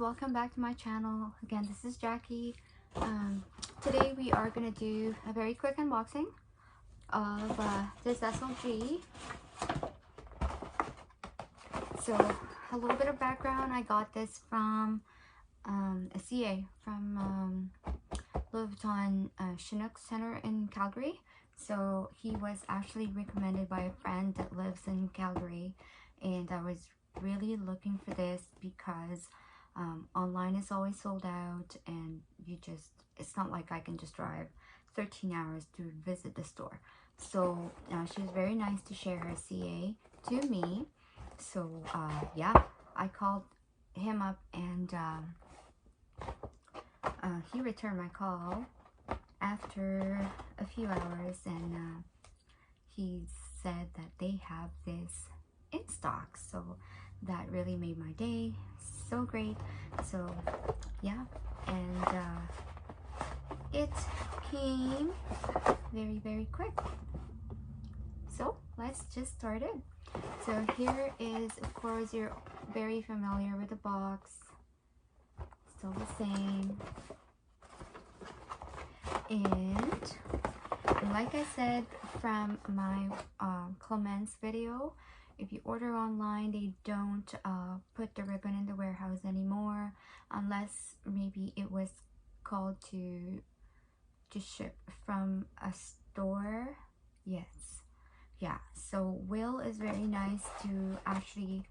welcome back to my channel. Again, this is Jackie. Today we are going to do a very quick unboxing of this SLG. So a little bit of background, I got this from a CA from Louis Vuitton Chinook Center in Calgary. So he was actually recommended by a friend that lives in Calgary, and I was really looking for this because online is always sold out, and it's not like I can just drive 13 hours to visit the store. So she was very nice to share her CA to me. So yeah, I called him up, and he returned my call after a few hours, and he said that they have this in stock. So that really made my day so great. So yeah, and it came very quick. So let's just start it. So here is, of course, you're very familiar with the box, still the same. And like I said from my Clements video, if you order online, they don't put the ribbon in the warehouse anymore, unless maybe it was called to ship from a store. Yes, yeah. So Will is very nice to actually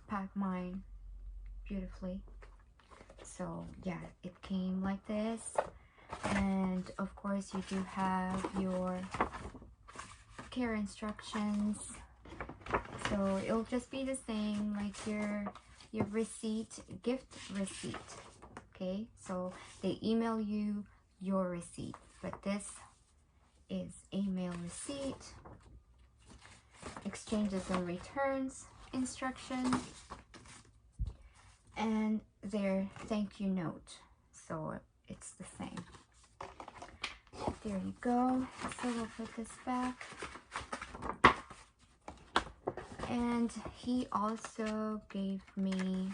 pack mine beautifully. So yeah, it came like this, and of course you do have your care instructions. So it'll just be the same like your receipt, gift receipt. Okay, so they email you your receipt, but this is a mail receipt, exchanges and returns instruction, and their thank you note. So it's the same. There you go. So we'll put this back. And he also gave me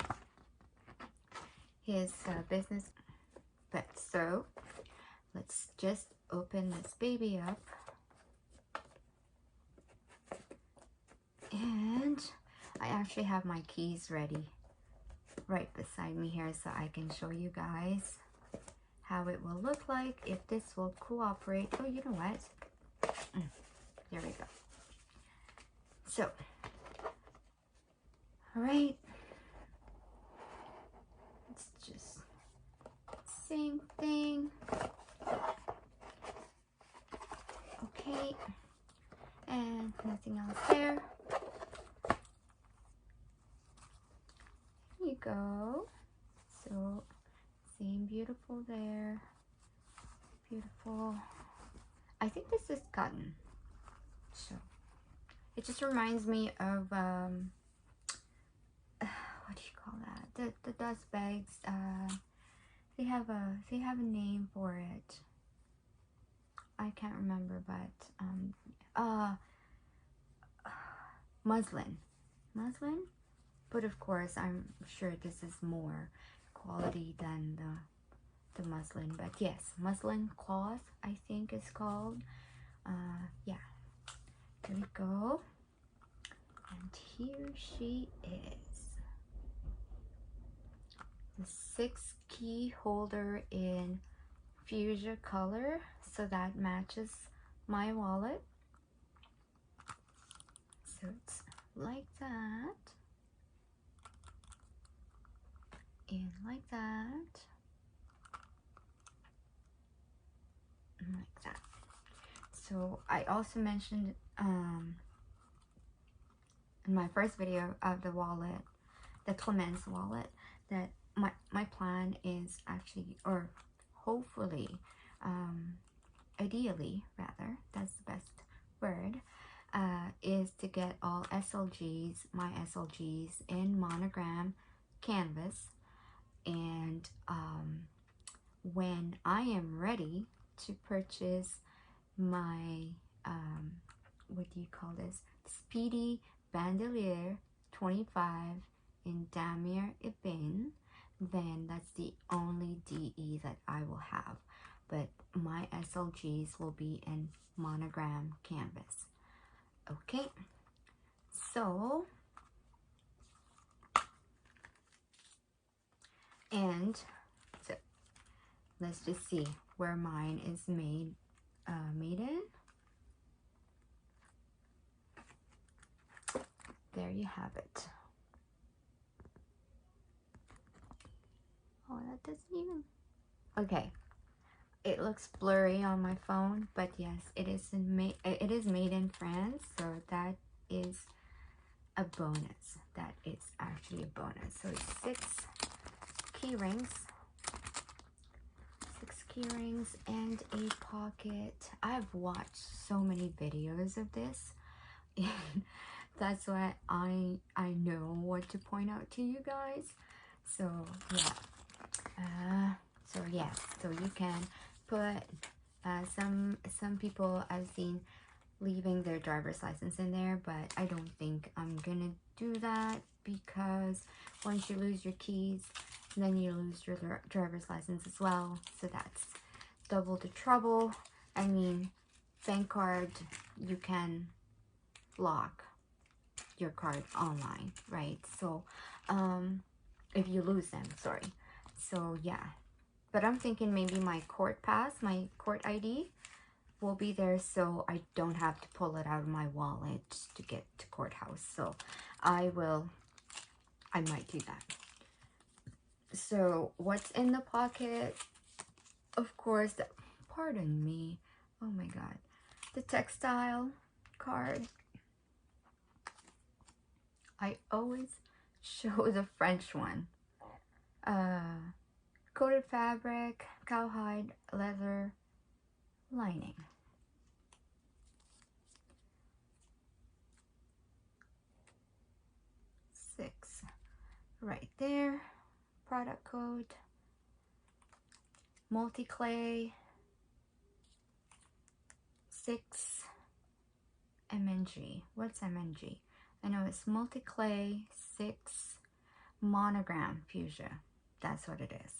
his business. But so let's just open this baby up. And I actually have my keys ready right beside me here, so I can show you guys how it will look like, if this will cooperate. Oh, you know what? There we go. So, all right. It's just same thing. Okay. And nothing else there. Here you go. So same beautiful there. Beautiful. I think this is cotton. So it just reminds me of what do you call that? The dust bags. They have a name for it. I can't remember, but muslin. But of course, I'm sure this is more quality than the muslin. But yes, muslin cloth, I think is called. Yeah. There we go. And here she is. The 6 key holder in fuchsia color, so that matches my wallet. So it's like that, and like that, and like that. So I also mentioned in my first video of the wallet, the Clements wallet, that my plan is actually, or hopefully, ideally rather, that's the best word, is to get all SLGs, my SLGs, in monogram canvas. And when I am ready to purchase my what do you call this, Speedy Bandolier 25 in Damir Ibn, then that's the only DE that I will have. But my SLGs will be in monogram canvas. Okay, so, and so let's just see where mine is made in. There you have it. Oh, that doesn't even... Okay. It looks blurry on my phone, but yes, it is made in France, so that is a bonus. That is actually a bonus. So it's 6 key rings. 6 key rings and a pocket. I've watched so many videos of this. And that's why I know what to point out to you guys. So yeah, so yes, so you can put some people I've seen leaving their driver's license in there, but I don't think I'm gonna do that, because once you lose your keys, then you lose your driver's license as well. So that's double the trouble. I mean, bank card, you can lock your card online, right? So if you lose them, sorry. So yeah, but I'm thinking maybe my court pass, my court ID will be there, so I don't have to pull it out of my wallet to get to courthouse. So I might do that. So what's in the pocket? Of course, pardon me, oh my god, the textile card. I always show the French one. Coated fabric, cowhide, leather, lining. Six right there. Product code. Multi-clay. 6 MNG. What's MNG? I know it's multi-clay 6 monogram fuchsia. That's what it is.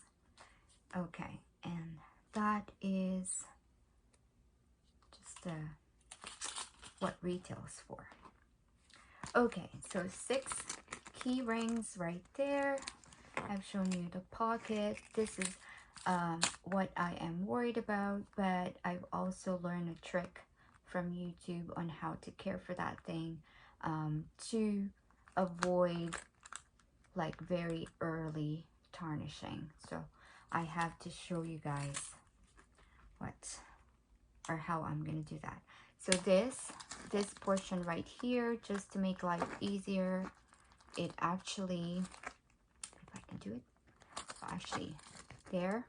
Okay, and that is just what retails for. Okay, so 6 key rings right there. I've shown you the pocket. This is what I am worried about, but I've also learned a trick from YouTube on how to care for that thing to avoid like very early tarnishing. So I have to show you guys what or how I'm gonna do that. So this portion right here, just to make life easier, it actually, if I can do it, so actually there,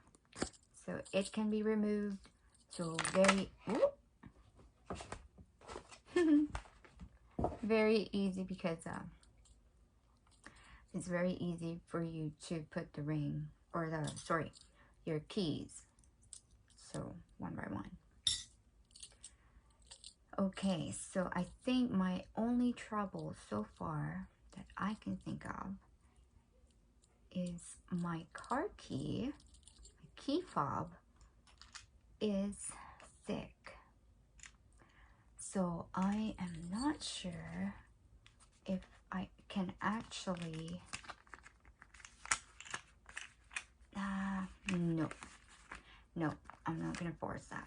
so it can be removed. So very very easy, because it's very easy for you to put the ring, or your keys, so one by one. Okay, so I think my only trouble so far that I can think of is my car key. My key fob is thick, so I am not sure if I can actually no, I'm not gonna force that.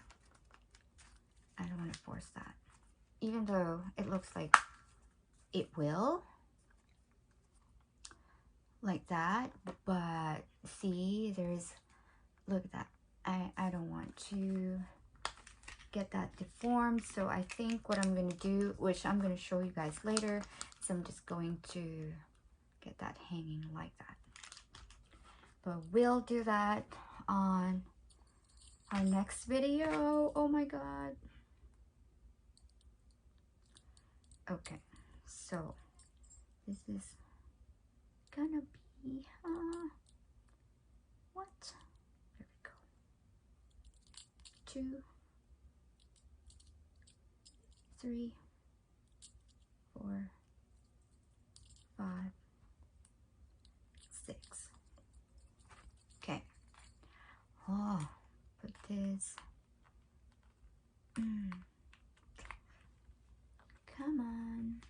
I don't want to force that, even though it looks like it will, like that. But see, look at that. I don't want to get that deformed. So I think what I'm going to do, which I'm going to show you guys later, is I'm just going to get that hanging like that. But we'll do that on our next video. Oh my god. Okay, so this is gonna be what? There we go. 2, 3, 4, 5, Oh, put this. Come on.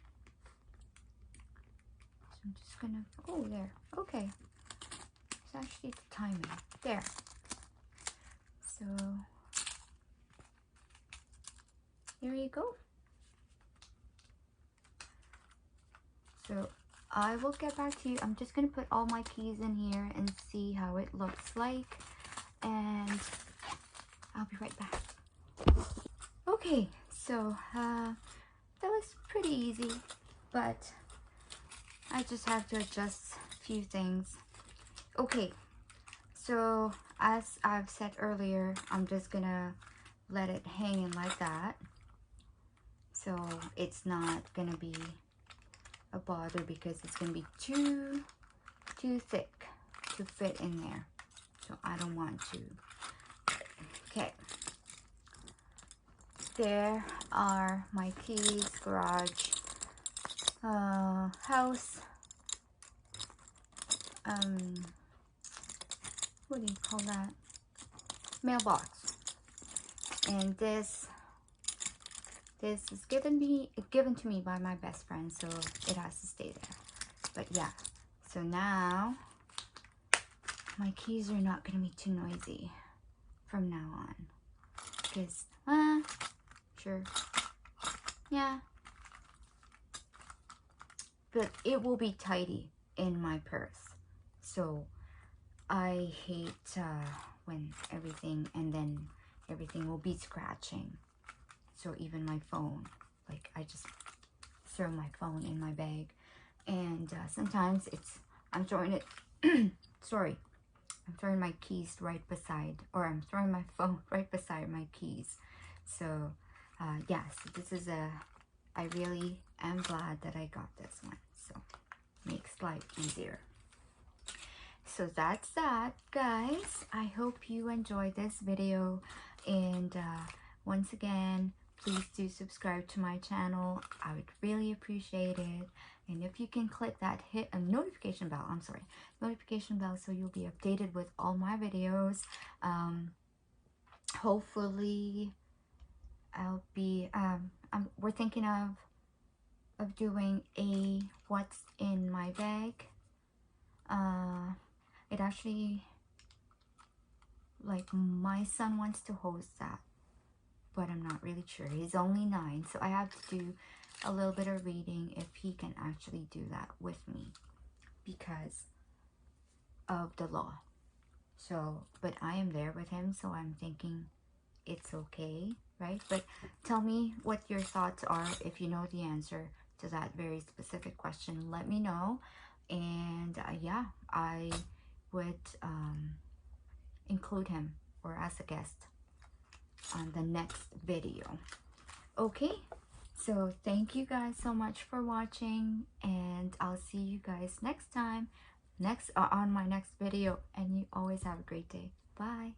So I'm just gonna, oh, there. Okay. It's actually the timing. There. So, here you go. So, I will get back to you. I'm just gonna put all my keys in here and see how it looks like. And I'll be right back. Okay, so that was pretty easy, but I just have to adjust a few things. Okay, so as I've said earlier, I'm just gonna let it hang in like that, so it's not gonna be a bother because it's gonna be too thick to fit in there, so I don't want to. Okay, there are my keys, garage, house, what do you call that, mailbox. And this is given to me by my best friend, so it has to stay there. But yeah, so now my keys are not going to be too noisy from now on, because sure, yeah, but it will be tidy in my purse. So I hate when everything will be scratching. So even my phone, like I just throw my phone in my bag, and sometimes I'm throwing it sorry, I'm throwing my keys right beside, or I'm throwing my phone right beside my keys. So yeah, so this is I really am glad that I got this one, so makes life easier. So that's that, guys. I hope you enjoyed this video, and once again, please do subscribe to my channel. I would really appreciate it. And if you can click that notification bell, notification bell, so you'll be updated with all my videos. Hopefully I'll be we're thinking of doing a what's in my bag. It actually, like, my son wants to host that, but I'm not really sure. He's only 9, so I have to do a little bit of reading if he can actually do that with me because of the law. So, but I am there with him, so I'm thinking it's okay, right? But tell me what your thoughts are. If you know the answer to that very specific question, let me know. And yeah, I would include him or as a guest on the next video. Okay, so thank you guys so much for watching, and I'll see you guys next time, on my next video, and you always have a great day. Bye.